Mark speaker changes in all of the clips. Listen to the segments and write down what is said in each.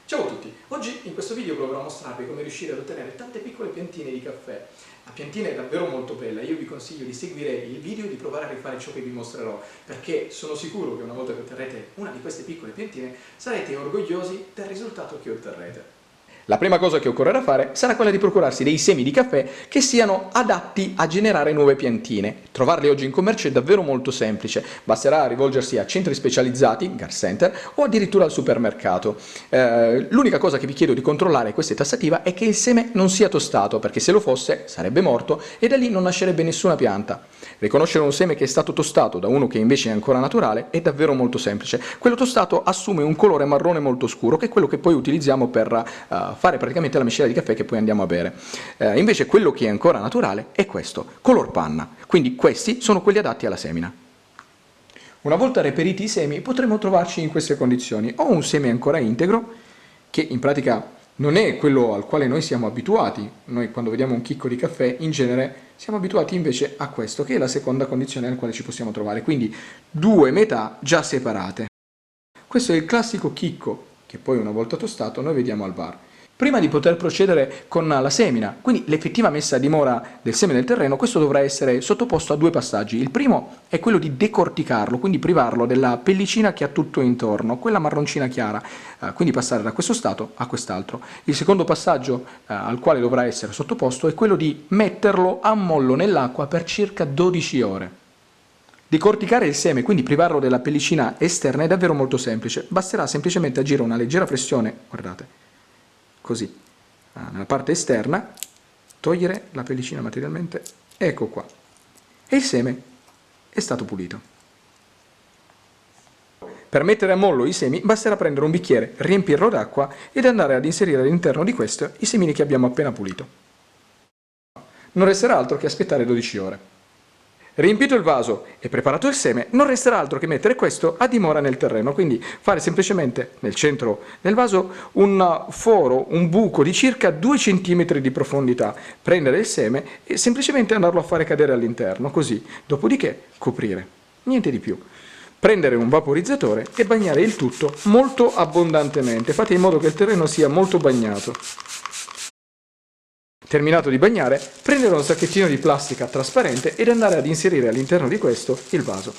Speaker 1: Ciao a tutti! Oggi in questo video proverò a mostrarvi come riuscire ad ottenere tante piccole piantine di caffè. La piantina è davvero molto bella, io vi consiglio di seguire il video e di provare a rifare ciò che vi mostrerò, perché sono sicuro che una volta che otterrete una di queste piccole piantine sarete orgogliosi del risultato che otterrete. La prima cosa che occorrerà fare sarà quella di procurarsi dei semi di caffè che siano adatti a generare nuove piantine. Trovarli oggi in commercio è davvero molto semplice, basterà rivolgersi a centri specializzati, garden center o addirittura al supermercato. L'unica cosa che vi chiedo di controllare, questa è tassativa, è che il seme non sia tostato, perché se lo fosse sarebbe morto e da lì non nascerebbe nessuna pianta. Riconoscere un seme che è stato tostato da uno che invece è ancora naturale è davvero molto semplice. Quello tostato assume un colore marrone molto scuro, che è quello che poi utilizziamo per fare praticamente la miscela di caffè che poi andiamo a bere. Invece quello che è ancora naturale è questo, color panna, quindi questi sono quelli adatti alla semina. Una volta reperiti i semi potremo trovarci in queste condizioni, o un seme ancora integro, che in pratica non è quello al quale noi siamo abituati. Noi quando vediamo un chicco di caffè in genere siamo abituati invece a questo, che è la seconda condizione nella quale ci possiamo trovare, quindi due metà già separate. Questo è il classico chicco che poi una volta tostato noi vediamo al bar. Prima di poter procedere con la semina, quindi l'effettiva messa a dimora del seme nel terreno, questo dovrà essere sottoposto a due passaggi. Il primo è quello di decorticarlo, quindi privarlo della pellicina che ha tutto intorno, quella marroncina chiara, quindi passare da questo stato a quest'altro. Il secondo passaggio al quale dovrà essere sottoposto è quello di metterlo a mollo nell'acqua per circa 12 ore. Decorticare il seme, quindi privarlo della pellicina esterna, è davvero molto semplice. Basterà semplicemente agire una leggera pressione, guardate, così, nella parte esterna, togliere la pellicina materialmente, ecco qua, e il seme è stato pulito. Per mettere a mollo i semi basterà prendere un bicchiere, riempirlo d'acqua ed andare ad inserire all'interno di questo i semini che abbiamo appena pulito. Non resterà altro che aspettare 12 ore. Riempito il vaso e preparato il seme, non resterà altro che mettere questo a dimora nel terreno, quindi fare semplicemente nel centro del vaso un foro, un buco di circa 2 cm di profondità, prendere il seme e semplicemente andarlo a fare cadere all'interno, così, dopodiché coprire, niente di più. Prendere un vaporizzatore e bagnare il tutto molto abbondantemente, fate in modo che il terreno sia molto bagnato. Terminato di bagnare, prendere un sacchettino di plastica trasparente ed andare ad inserire all'interno di questo il vaso.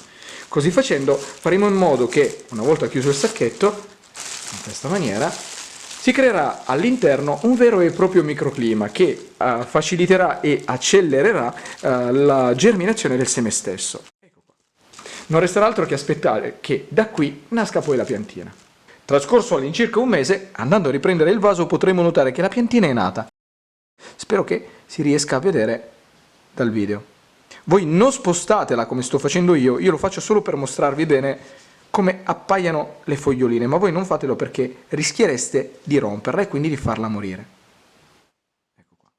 Speaker 1: Così facendo faremo in modo che, una volta chiuso il sacchetto, in questa maniera, si creerà all'interno un vero e proprio microclima che faciliterà e accelererà la germinazione del seme stesso. Ecco qua. Non resterà altro che aspettare che da qui nasca poi la piantina. Trascorso all'incirca un mese, andando a riprendere il vaso, potremo notare che la piantina è nata. Spero che si riesca a vedere dal video. Voi non spostatela come sto facendo io lo faccio solo per mostrarvi bene come appaiano le foglioline, ma voi non fatelo perché rischiereste di romperla e quindi di farla morire. Ecco qua.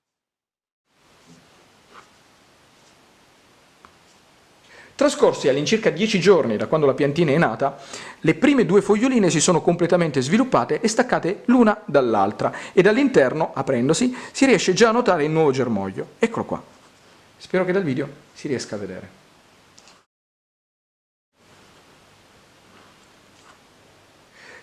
Speaker 1: Trascorsi all'incirca 10 giorni da quando la piantina è nata, le prime due foglioline si sono completamente sviluppate e staccate l'una dall'altra e dall'interno, aprendosi, si riesce già a notare il nuovo germoglio. Eccolo qua. Spero che dal video si riesca a vedere.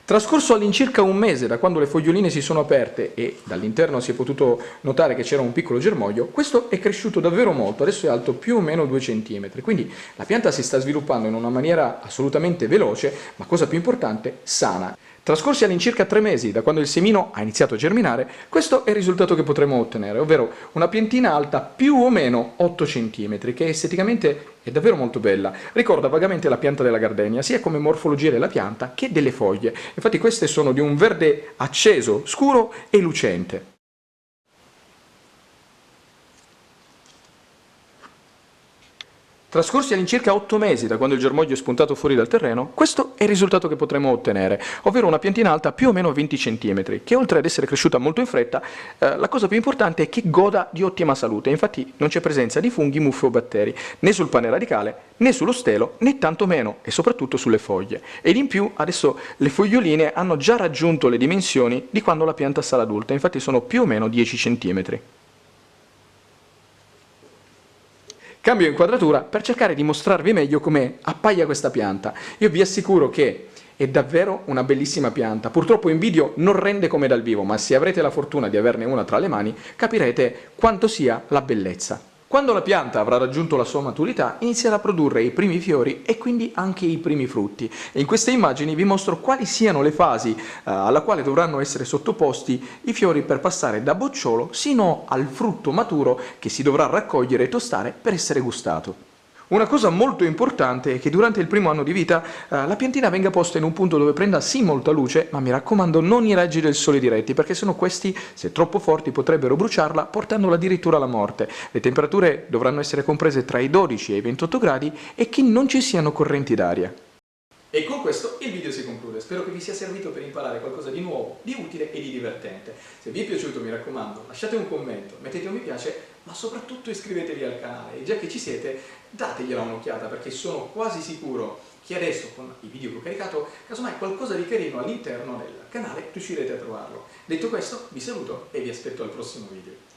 Speaker 1: Trascorso all'incirca un mese da quando le foglioline si sono aperte e dall'interno si è potuto notare che c'era un piccolo germoglio, questo è cresciuto davvero molto, adesso è alto più o meno 2 cm, quindi la pianta si sta sviluppando in una maniera assolutamente veloce, ma cosa più importante, sana. Trascorsi all'incirca 3 mesi da quando il semino ha iniziato a germinare, questo è il risultato che potremo ottenere, ovvero una piantina alta più o meno 8 cm, che esteticamente è davvero molto bella. Ricorda vagamente la pianta della gardenia, sia come morfologia della pianta che delle foglie. Infatti queste sono di un verde acceso, scuro e lucente. Trascorsi all'incirca 8 mesi da quando il germoglio è spuntato fuori dal terreno, questo è il risultato che potremo ottenere, ovvero una piantina alta più o meno 20 cm, che oltre ad essere cresciuta molto in fretta, la cosa più importante è che goda di ottima salute, infatti non c'è presenza di funghi, muffe o batteri, né sul pane radicale, né sullo stelo, né tantomeno e soprattutto sulle foglie. Ed in più adesso le foglioline hanno già raggiunto le dimensioni di quando la pianta sarà adulta, infatti sono più o meno 10 cm. Cambio inquadratura per cercare di mostrarvi meglio come appaia questa pianta. Io vi assicuro che È davvero una bellissima pianta, purtroppo in video non rende come dal vivo, ma se avrete la fortuna di averne una tra le mani capirete quanto sia la bellezza. Quando la pianta avrà raggiunto la sua maturità inizierà a produrre i primi fiori e quindi anche i primi frutti. E in queste immagini vi mostro quali siano le fasi alla quale dovranno essere sottoposti i fiori per passare da bocciolo sino al frutto maturo che si dovrà raccogliere e tostare per essere gustato. Una cosa molto importante è che durante il primo anno di vita la piantina venga posta in un punto dove prenda sì molta luce, ma mi raccomando non i raggi del sole diretti, perché sennò questi, se troppo forti, potrebbero bruciarla portandola addirittura alla morte. Le temperature dovranno essere comprese tra i 12 e i 28 gradi e che non ci siano correnti d'aria. E con questo il video si conclude, spero che vi sia servito per imparare qualcosa di nuovo, di utile e di divertente. Se vi è piaciuto mi raccomando lasciate un commento, mettete un mi piace, ma soprattutto iscrivetevi al canale e già che ci siete dategliela un'occhiata perché sono quasi sicuro che adesso con i video che ho caricato, casomai qualcosa di carino all'interno del canale riuscirete a trovarlo. Detto questo vi saluto e vi aspetto al prossimo video.